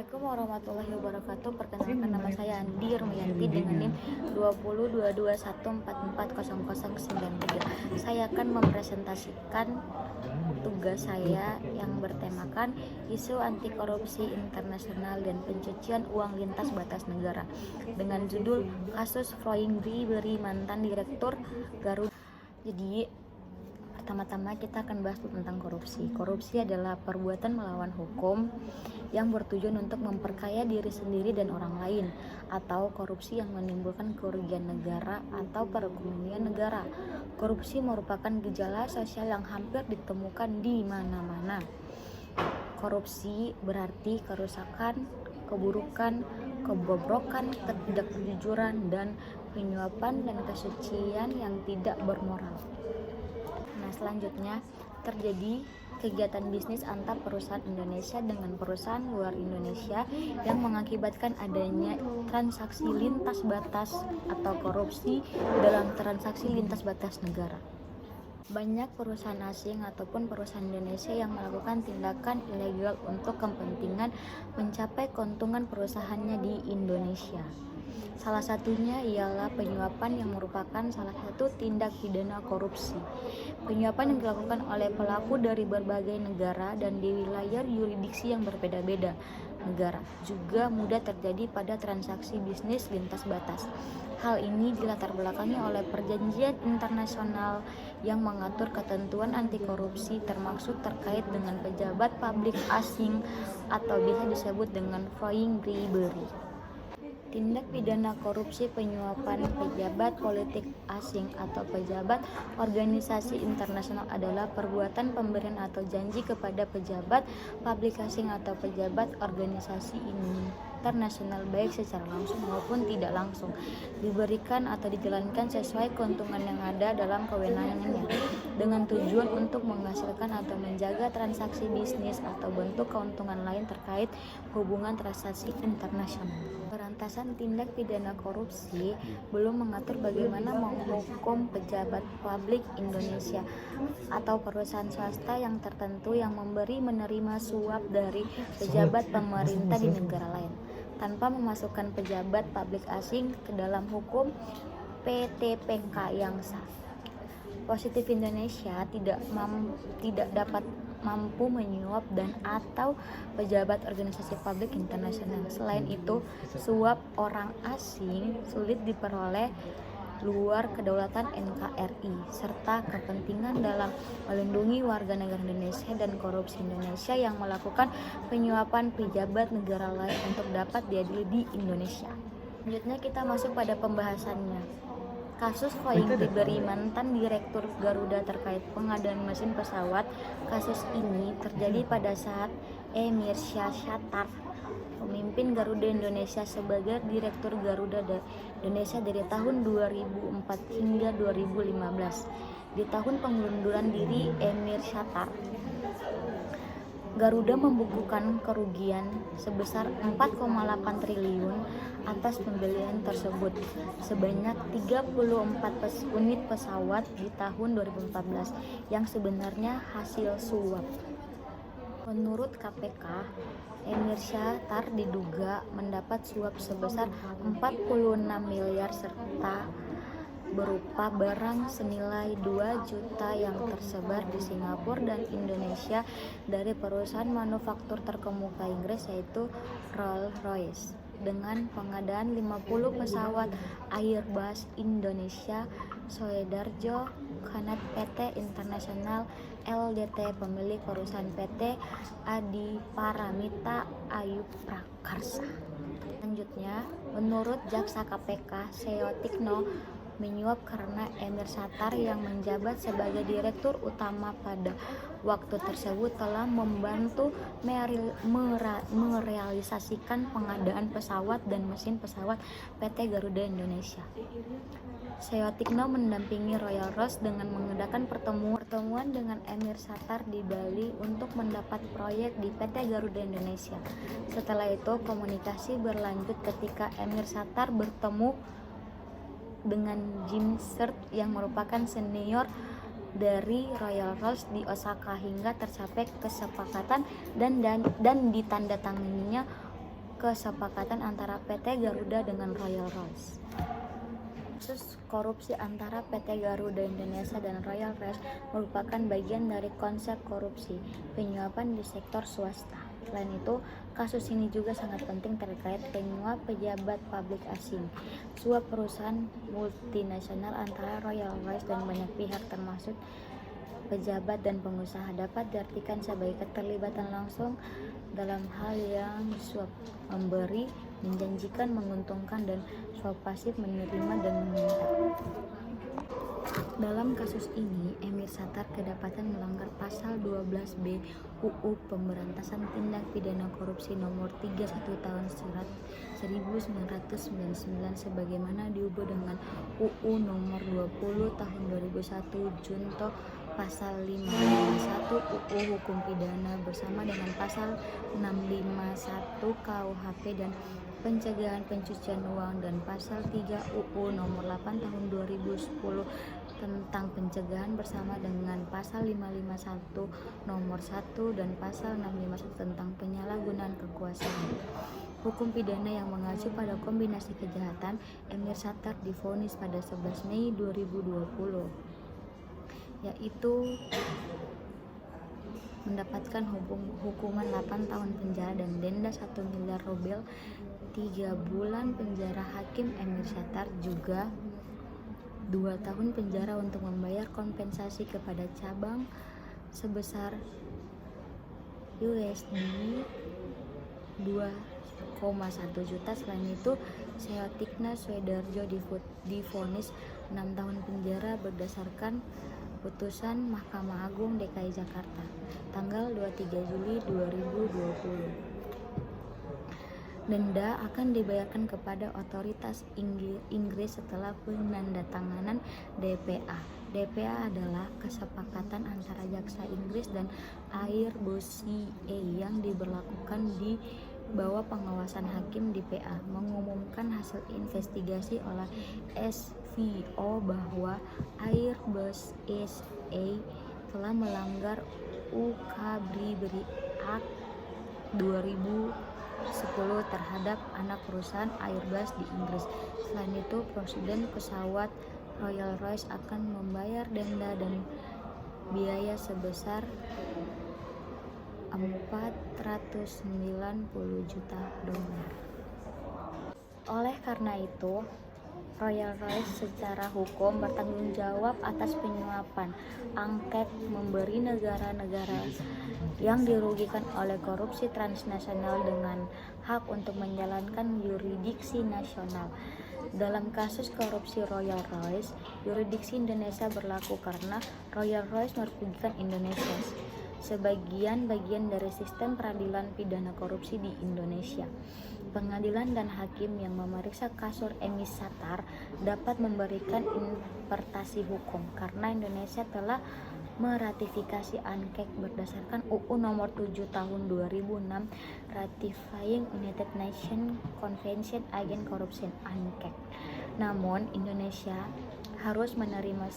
Assalamualaikum warahmatullahi wabarakatuh. Perkenalkan, nama saya Andi Rumiyanti dengan NIM 202214440093. Saya akan mempresentasikan tugas saya yang bertemakan isu anti korupsi internasional dan pencucian uang lintas batas negara dengan judul kasus Flying Bribery mantan direktur Garuda. Jadi pertama-tama kita akan bahas tentang korupsi. Korupsi adalah perbuatan melawan hukum yang bertujuan untuk memperkaya diri sendiri dan orang lain, atau korupsi yang menimbulkan kerugian negara atau perekonomian negara. Korupsi merupakan gejala sosial yang hampir ditemukan di mana-mana. Korupsi berarti kerusakan, keburukan, kebobrokan, ketidakjujuran, dan penyuapan dan kesucian yang tidak bermoral. Selanjutnya, terjadi kegiatan bisnis antar perusahaan Indonesia dengan perusahaan luar Indonesia yang mengakibatkan adanya transaksi lintas batas atau korupsi dalam transaksi lintas batas negara. Banyak perusahaan asing ataupun perusahaan Indonesia yang melakukan tindakan ilegal untuk kepentingan mencapai keuntungan perusahaannya di Indonesia. Salah satunya ialah penyuapan yang merupakan salah satu tindak pidana korupsi. Penyuapan yang dilakukan oleh pelaku dari berbagai negara dan di wilayah yurisdiksi yang berbeda-beda negara juga mudah terjadi pada transaksi bisnis lintas batas. Hal ini dilatar belakangi oleh perjanjian internasional yang mengatur ketentuan anti korupsi termasuk terkait dengan pejabat publik asing atau bisa disebut dengan flying bribery. Tindak pidana korupsi penyuapan pejabat politik asing atau pejabat organisasi internasional adalah perbuatan pemberian atau janji kepada pejabat publik asing atau pejabat organisasi internasional baik secara langsung maupun tidak langsung diberikan atau dijalankan sesuai keuntungan yang ada dalam kewenangannya dengan tujuan untuk menghasilkan atau menjaga transaksi bisnis atau bentuk keuntungan lain terkait hubungan transaksi internasional. Pemberantasan tindak pidana korupsi belum mengatur bagaimana menghukum pejabat publik Indonesia atau perusahaan swasta yang tertentu yang menerima suap dari pejabat pemerintah di negara lain tanpa memasukkan pejabat publik asing ke dalam hukum PTPK yang sah. Positif Indonesia tidak dapat mampu menyuap dan atau pejabat organisasi publik internasional. Selain itu, suap orang asing sulit diperoleh luar kedaulatan NKRI serta kepentingan dalam melindungi warga negara Indonesia dan korupsi Indonesia yang melakukan penyuapan pejabat negara lain untuk dapat diadili di Indonesia. Selanjutnya kita masuk pada pembahasannya. Kasus Flying Bribery mantan direktur Garuda terkait pengadaan mesin pesawat. Kasus ini terjadi pada saat Emir Syahsatar, pemimpin Garuda Indonesia sebagai direktur Garuda Indonesia dari tahun 2004 hingga 2015. Di tahun pengunduran diri Emir Syahsatar, Garuda membukukan kerugian sebesar 4,8 triliun atas pembelian tersebut sebanyak 34 unit pesawat di tahun 2014 yang sebenarnya hasil suap. Menurut KPK, Emir Syahsatar diduga mendapat suap sebesar 46 miliar serta berupa barang senilai 2 juta yang tersebar di Singapura dan Indonesia dari perusahaan manufaktur terkemuka Inggris yaitu Rolls-Royce dengan pengadaan 50 pesawat Airbus Indonesia Soedarjo Kanat PT Internasional LDT pemilik perusahaan PT Adiparamita Ayu Prakarsa. Selanjutnya, menurut Jaksa KPK Seotikno menyuap karena Emir Syahsatar yang menjabat sebagai direktur utama pada waktu tersebut telah membantu merealisasikan pengadaan pesawat dan mesin pesawat PT Garuda Indonesia. Seotikno mendampingi Rolls-Royce dengan mengadakan pertemuan dengan Emir Syahsatar di Bali untuk mendapat proyek di PT Garuda Indonesia. Setelah itu komunikasi berlanjut ketika Emir Syahsatar bertemu dengan Jim Sert yang merupakan senior dari Rolls-Royce di Osaka hingga tercapai kesepakatan dan ditandatanganinya kesepakatan antara PT Garuda dengan Royal Royce. Kasus korupsi antara PT Garuda Indonesia dan Royal Royce merupakan bagian dari konsep korupsi penyuapan di sektor swasta. Selain itu, kasus ini juga sangat penting terkait penyuap pejabat publik asing. Suap perusahaan multinasional antara Royal Royce dan banyak pihak termasuk pejabat dan pengusaha dapat diartikan sebagai keterlibatan langsung dalam hal yang suap memberi, menjanjikan, menguntungkan, dan suap pasif menerima dan meminta. Dalam kasus ini, Emir Sattar kedapatan melanggar pasal 12B UU Pemberantasan Tindak Pidana Korupsi nomor 31 tahun 1999 sebagaimana diubah dengan UU nomor 20 tahun 2001 junto pasal 551 UU Hukum Pidana bersama dengan pasal 651 KUHP dan pencegahan pencucian uang dan pasal 3 UU nomor 8 tahun 2010 tentang pencegahan bersama dengan pasal 551 nomor 1 dan pasal 651 tentang penyalahgunaan kekuasaan. Hukum pidana yang mengacu pada kombinasi kejahatan, Emir Sattar divonis pada 11 Mei 2020 yaitu mendapatkan hukuman 8 tahun penjara dan denda 1 miliar rubel, 3 bulan penjara. Hakim Emir Sattar juga 2 tahun penjara untuk membayar kompensasi kepada cabang sebesar USD 2,1 juta. Selain itu, Seotikna Swedarjo divonis 6 tahun penjara berdasarkan putusan Mahkamah Agung DKI Jakarta tanggal 23 Juli 2020. Denda akan dibayarkan kepada otoritas Inggris setelah penandatanganan DPA. DPA adalah kesepakatan antara jaksa Inggris dan Airbus CA yang diberlakukan di bawah pengawasan hakim. DPA mengumumkan hasil investigasi oleh SVO bahwa Airbus SA telah melanggar UK Bribery Act 2010 terhadap anak perusahaan Airbus di Inggris. Selain itu, Presiden pesawat Royal Royce akan membayar denda dan biaya sebesar 490 juta dolar. Oleh karena itu, Royal Royce secara hukum bertanggung jawab atas penyuapan, angket, memberi negara-negara yang dirugikan oleh korupsi transnasional dengan hak untuk menjalankan yurisdiksi nasional. Dalam kasus korupsi Royal Royce, yurisdiksi Indonesia berlaku karena Royal Royce merugikan Indonesia sebagian bagian dari sistem peradilan pidana korupsi di Indonesia. Pengadilan dan hakim yang memeriksa kasus Emir Sattar dapat memberikan interpretasi hukum karena Indonesia telah meratifikasi ANKEK berdasarkan UU nomor 7 tahun 2006 Ratifying United Nations Convention Against Corruption ANKEK. Namun Indonesia harus menerima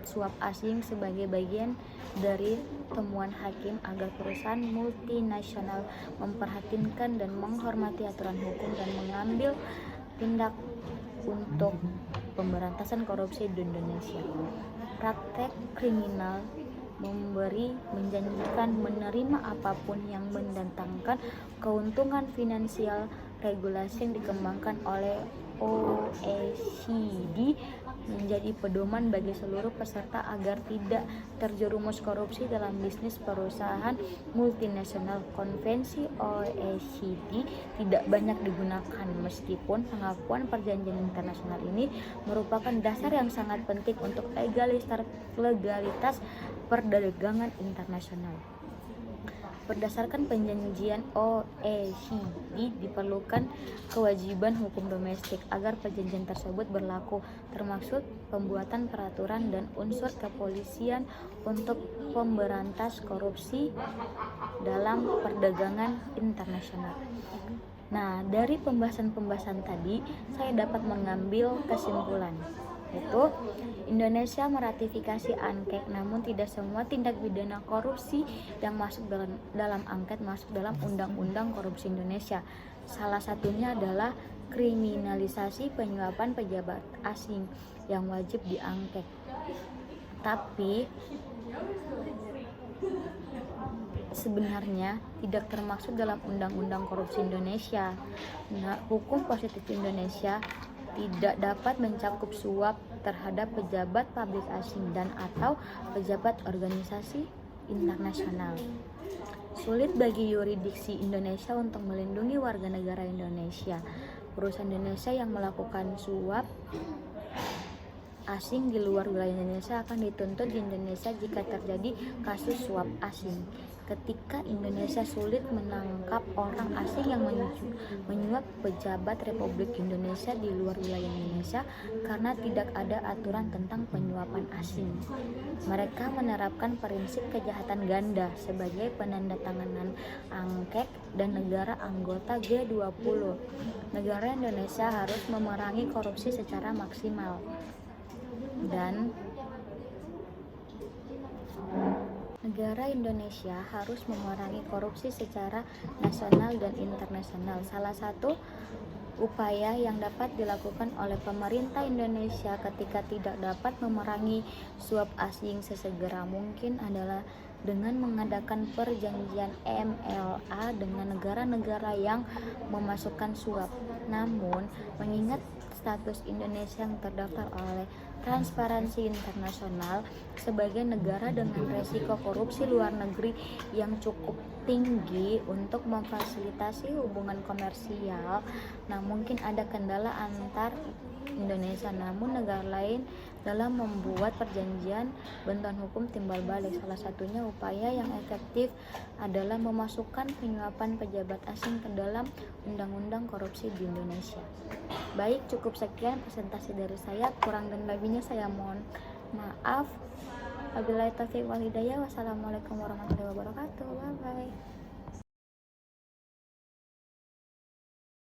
suap asing sebagai bagian dari temuan hakim agar perusahaan multinasional memperhatikan dan menghormati aturan hukum dan mengambil tindak untuk pemberantasan korupsi di Indonesia. Praktek kriminal memberi, menjanjikan, menerima apapun yang mendatangkan keuntungan finansial. Regulasi yang dikembangkan oleh OECD menjadi pedoman bagi seluruh peserta agar tidak terjerumus korupsi dalam bisnis perusahaan multinasional. Konvensi OECD tidak banyak digunakan meskipun pengakuan perjanjian internasional ini merupakan dasar yang sangat penting untuk legalitas perdagangan internasional. Berdasarkan perjanjian OECD diperlukan kewajiban hukum domestik agar perjanjian tersebut berlaku, termasuk pembuatan peraturan dan unsur kepolisian untuk pemberantas korupsi dalam perdagangan internasional. Nah, dari pembahasan tadi saya dapat mengambil kesimpulan, yaitu Indonesia meratifikasi ANKEK, namun tidak semua tindak pidana korupsi yang masuk dalam ANKEK masuk dalam Undang-Undang Korupsi Indonesia. Salah satunya adalah kriminalisasi penyuapan pejabat asing yang wajib diangket. Tapi sebenarnya tidak termasuk dalam Undang-Undang Korupsi Indonesia. Nah, hukum positif Indonesia tidak dapat mencakup suap terhadap pejabat publik asing dan atau pejabat organisasi internasional. Sulit bagi yurisdiksi Indonesia untuk melindungi warga negara Indonesia. Perusahaan Indonesia yang melakukan suap asing di luar wilayah Indonesia akan dituntut di Indonesia jika terjadi kasus suap asing. Ketika Indonesia sulit menangkap orang asing yang menyuap pejabat Republik Indonesia di luar wilayah Indonesia karena tidak ada aturan tentang penyuapan asing. Mereka menerapkan prinsip kejahatan ganda sebagai penandatanganan angket dan negara anggota G20. Negara Indonesia harus memerangi korupsi secara maksimal dan negara Indonesia harus memerangi korupsi secara nasional dan internasional. Salah satu upaya yang dapat dilakukan oleh pemerintah Indonesia ketika tidak dapat memerangi suap asing sesegera mungkin adalah dengan mengadakan perjanjian MLA dengan negara-negara yang memasukkan suap. Namun, mengingat status Indonesia yang terdaftar oleh Transparansi Internasional sebagai negara dengan resiko korupsi luar negeri yang cukup tinggi untuk memfasilitasi hubungan komersial, nah mungkin ada kendala antar Indonesia namun negara lain dalam membuat perjanjian bantuan hukum timbal balik. Salah satunya upaya yang efektif adalah memasukkan penyuapan pejabat asing ke dalam undang-undang korupsi di Indonesia. Baik, cukup sekian presentasi dari saya, kurang dan lebihnya saya mohon maaf. Wabillahi taufiq wal hidayah. Wassalamualaikum warahmatullahi wabarakatuh. Bye.